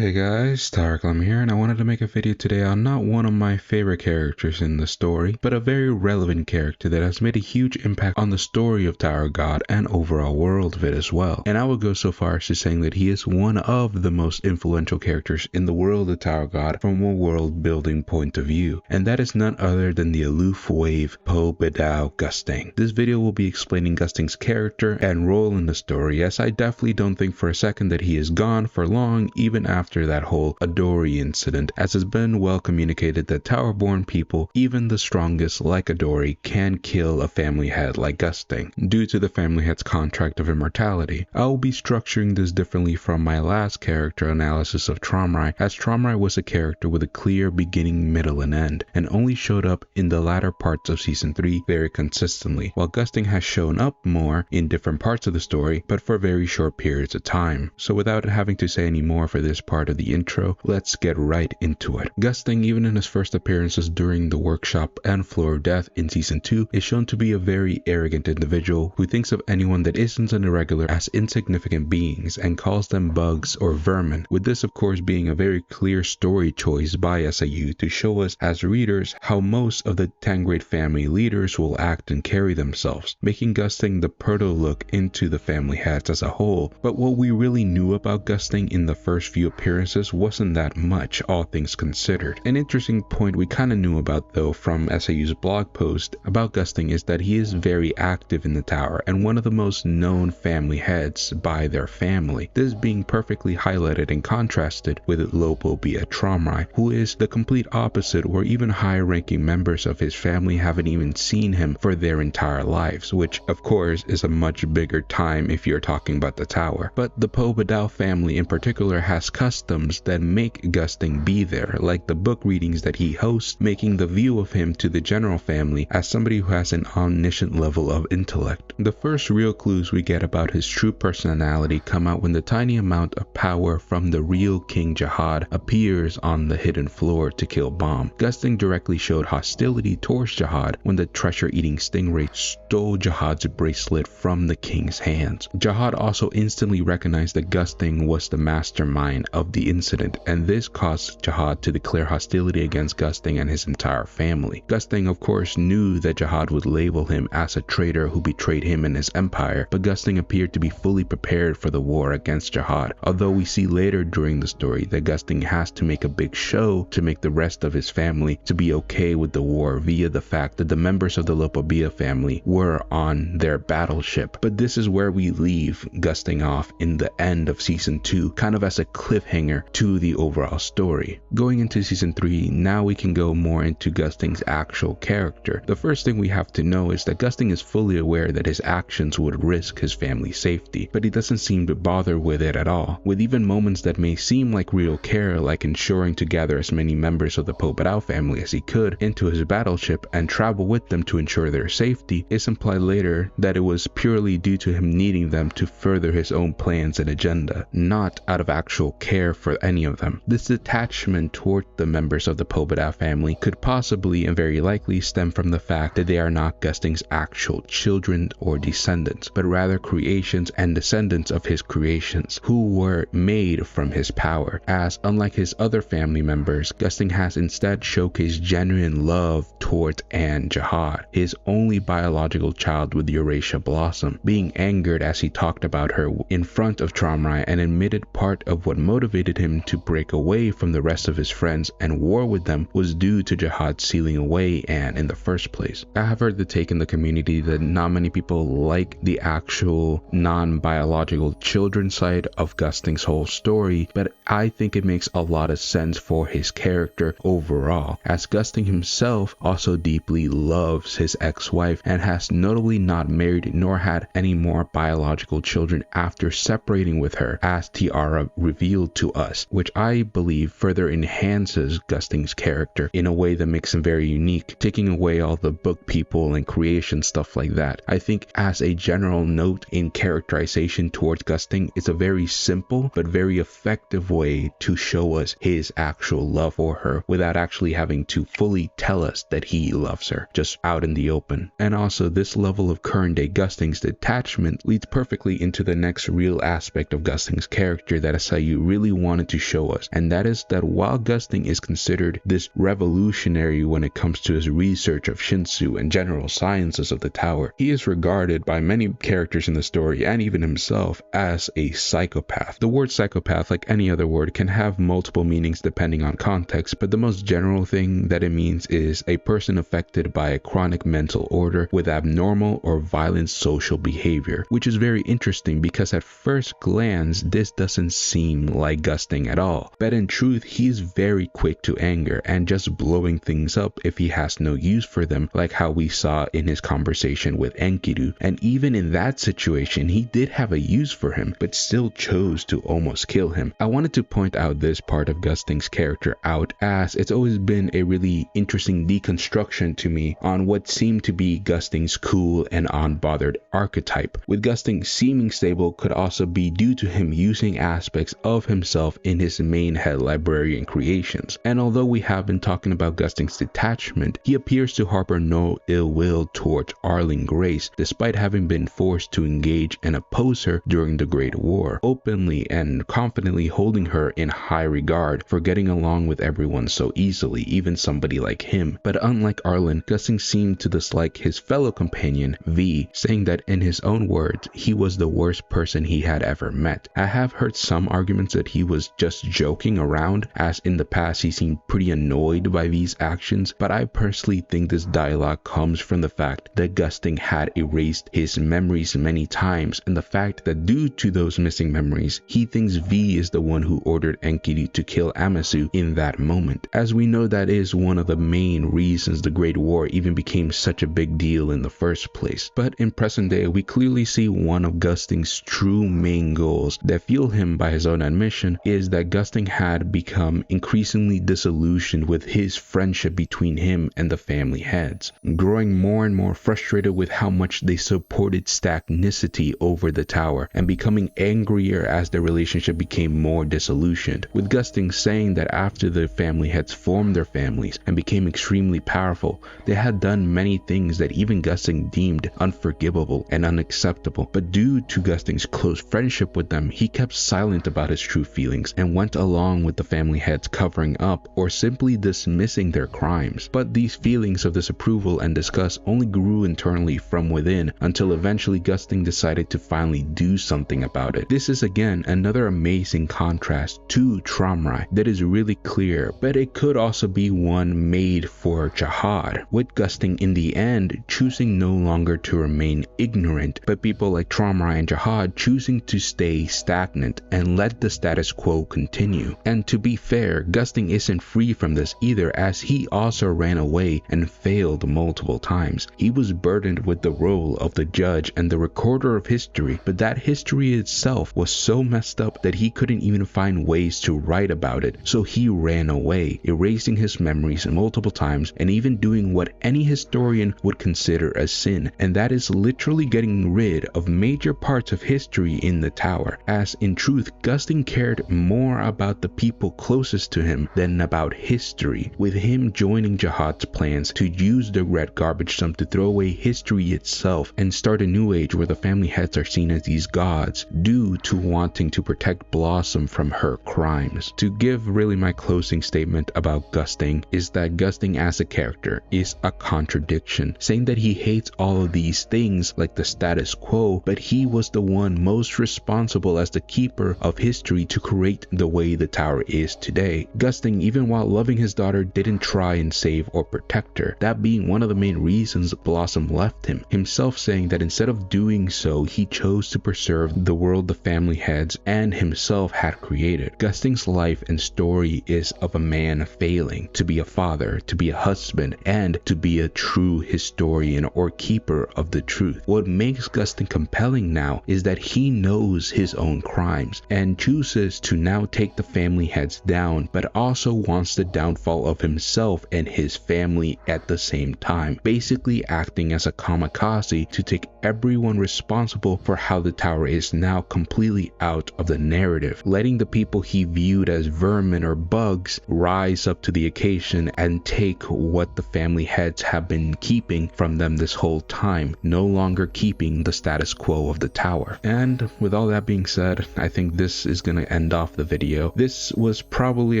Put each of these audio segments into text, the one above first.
Hey guys, Tarklam here, and I wanted to make a video today on not one of my favorite characters in the story, but a very relevant character that has made a huge impact on the story of Tower of God and overall world of it as well. And I would go so far as to saying that he is one of the most influential characters in the world of Tower of God from a world building point of view, and that is none other than the aloof wave Po Bidau Gustang. This video will be explaining Gustang's character and role in the story, as I definitely don't think for a second that he is gone for long even after that whole Adori incident, as it's been well communicated that Tower-born people, even the strongest like Adori, can kill a family head like Gustang due to the family head's contract of immortality. I will be structuring this differently from my last character analysis of Tromrai, as Tromrai was a character with a clear beginning, middle, and end, and only showed up in the latter parts of Season 3 very consistently, while Gustang has shown up more in different parts of the story, but for very short periods of time. So without having to say any more for this part of the intro, let's get right into it. Gustang, even in his first appearances during the workshop and Floor of Death in Season 2, is shown to be a very arrogant individual who thinks of anyone that isn't an irregular as insignificant beings and calls them bugs or vermin, with this of course being a very clear story choice by SIU to show us as readers how most of the Tangrade family leaders will act and carry themselves, making Gustang the proto-look into the family heads as a whole. But what we really knew about Gustang in the first few appearances wasn't that much, all things considered. An interesting point we kinda knew about though from SIU's blog post about Gustang is that he is very active in the tower and one of the most known family heads by their family, this being perfectly highlighted and contrasted with Lopo Bia Tromrai, who is the complete opposite, where even higher ranking members of his family haven't even seen him for their entire lives, which of course is a much bigger time if you're talking about the tower. But the Po Bidau family in particular has customs that make Gustang be there, like the book readings that he hosts, making the view of him to the general family as somebody who has an omniscient level of intellect. The first real clues we get about his true personality come out when the tiny amount of power from the real King Jihad appears on the hidden floor to kill Bomb. Gustang directly showed hostility towards Jihad when the treasure-eating stingray stole Jihad's bracelet from the king's hands. Jihad also instantly recognized that Gustang was the mastermind of the incident, and this caused Jihad to declare hostility against Gustang and his entire family. Gustang of course knew that Jihad would label him as a traitor who betrayed him and his empire, but Gustang appeared to be fully prepared for the war against Jihad, although we see later during the story that Gustang has to make a big show to make the rest of his family to be okay with the war via the fact that the members of the Lopobia family were on their battleship. But this is where we leave Gustang off in the end of Season 2, kind of as a cliffhanger to the overall story. Going into Season 3, now we can go more into Gustang's actual character. The first thing we have to know is that Gustang is fully aware that his actions would risk his family's safety, but he doesn't seem to bother with it at all, with even moments that may seem like real care, like ensuring to gather as many members of the Po Bidau family as he could into his battleship and travel with them to ensure their safety. It's implied later that it was purely due to him needing them to further his own plans and agenda, not out of actual care for any of them. This detachment toward the members of the Po Bidau family could possibly and very likely stem from the fact that they are not Gustang's actual children or descendants, but rather creations and descendants of his creations who were made from his power, as unlike his other family members, Gustang has instead showcased genuine love towards Anne Jihad, his only biological child with Eurasia Blossom, being angered as he talked about her in front of Tromrai and admitted part of what motivated him to break away from the rest of his friends and war with them was due to Jihad sealing away Anne in the first place. I have heard the take in the community that not many people like the actual non-biological children side of Gustang's whole story, but I think it makes a lot of sense for his character overall, as Gustang himself also deeply loves his ex-wife and has notably not married nor had any more biological children after separating with her, as Tiara revealed to us, which I believe further enhances Gustang's character in a way that makes him very unique, taking away all the book people and creation stuff like that. I think as a general note in characterization towards Gustang, it's a very simple but very effective way to show us his actual love for her without actually having to fully tell us that he loves her, just out in the open. And also this level of current day Gustang's detachment leads perfectly into the next real aspect of Gustang's character that SIU really really wanted to show us, and that is that while Gusting is considered this revolutionary when it comes to his research of Shinsu and general sciences of the tower, he is regarded by many characters in the story and even himself as a psychopath. The word psychopath, like any other word, can have multiple meanings depending on context, but the most general thing that it means is a person affected by a chronic mental order with abnormal or violent social behavior, which is very interesting because at first glance this doesn't seem like Gusting at all, but in truth he's very quick to anger and just blowing things up if he has no use for them, like how we saw in his conversation with Enkidu. And even in that situation he did have a use for him, but still chose to almost kill him. I wanted to point out this part of Gusting's character out, as it's always been a really interesting deconstruction to me on what seemed to be Gusting's cool and unbothered archetype. With Gusting seeming stable could also be due to him using aspects of himself in his main head librarian creations. And although we have been talking about Gusting's detachment, he appears to harbor no ill will towards Arlen Grace, despite having been forced to engage and oppose her during the Great War, openly and confidently holding her in high regard for getting along with everyone so easily, even somebody like him. But unlike Arlen, Gusting seemed to dislike his fellow companion V, saying that in his own words he was the worst person he had ever met. I have heard some arguments that he was just joking around, as in the past he seemed pretty annoyed by V's actions, but I personally think this dialogue comes from the fact that Gusting had erased his memories many times, and the fact that due to those missing memories he thinks V is the one who ordered Enkidu to kill Amasu in that moment. As we know, that is one of the main reasons the Great War even became such a big deal in the first place. But in present day we clearly see one of Gusting's true main goals that fuel him by his own admission is that Gusting had become increasingly disillusioned with his friendship between him and the family heads, growing more and more frustrated with how much they supported stagnicity over the tower and becoming angrier as the relationship became more disillusioned, with Gusting saying that after the family heads formed their families and became extremely powerful, they had done many things that even Gusting deemed unforgivable and unacceptable, but due to Gusting's close friendship with them he kept silent about his true feelings and went along with the family heads covering up or simply dismissing their crimes. But these feelings of disapproval and disgust only grew internally from within until eventually Gusting decided to finally do something about it. This is again another amazing contrast to Tramrai that is really clear, but it could also be one made for Jihad, with Gusting in the end choosing no longer to remain ignorant, but people like Tramrai and Jihad choosing to stay stagnant and let the status quo continue. And to be fair, Gusting isn't free from this either, as he also ran away and failed multiple times. He was burdened with the role of the judge and the recorder of history, but that history itself was so messed up that he couldn't even find ways to write about it, so he ran away, erasing his memories multiple times and even doing what any historian would consider a sin, and that is literally getting rid of major parts of history in the tower, as in truth Gusting cared more about the people closest to him than about history, with him joining Jihad's plans to use the red garbage dump to throw away history itself and start a new age where the family heads are seen as these gods due to wanting to protect Blossom from her crimes. To give really my closing statement about Gusting is that Gusting as a character is a contradiction, saying that he hates all of these things like the status quo, but he was the one most responsible as the keeper of history to create the way the tower is today. Gusting, even while loving his daughter, didn't try and save or protect her, that being one of the main reasons Blossom left him, himself saying that instead of doing so he chose to preserve the world the family heads and himself had created. Gusting's life and story is of a man failing to be a father, to be a husband, and to be a true historian or keeper of the truth. What makes Gusting compelling now is that he knows his own crimes and chooses to now take the family heads down, but also wants the downfall of himself and his family at the same time, basically acting as a kamikaze to take everyone responsible for how the tower is now completely out of the narrative, letting the people he viewed as vermin or bugs rise up to the occasion and take what the family heads have been keeping from them this whole time, no longer keeping the status quo of the tower. And with all that being said, I think this is going to to end off the video. This was probably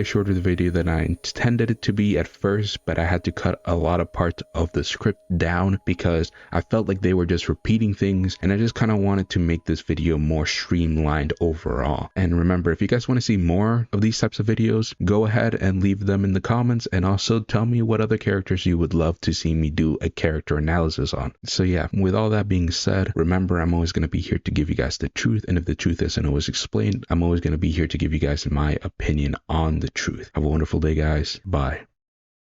a shorter video than I intended it to be at first, but I had to cut a lot of parts of the script down because I felt like they were just repeating things, and I just kind of wanted to make this video more streamlined overall. And remember, if you guys want to see more of these types of videos, go ahead and leave them in the comments, and also tell me what other characters you would love to see me do a character analysis on. So yeah, with all that being said, remember, I'm always going to be here to give you guys the truth, and if the truth isn't always explained, I'm always going to be here to give you guys my opinion on the truth. Have a wonderful day, guys. Bye.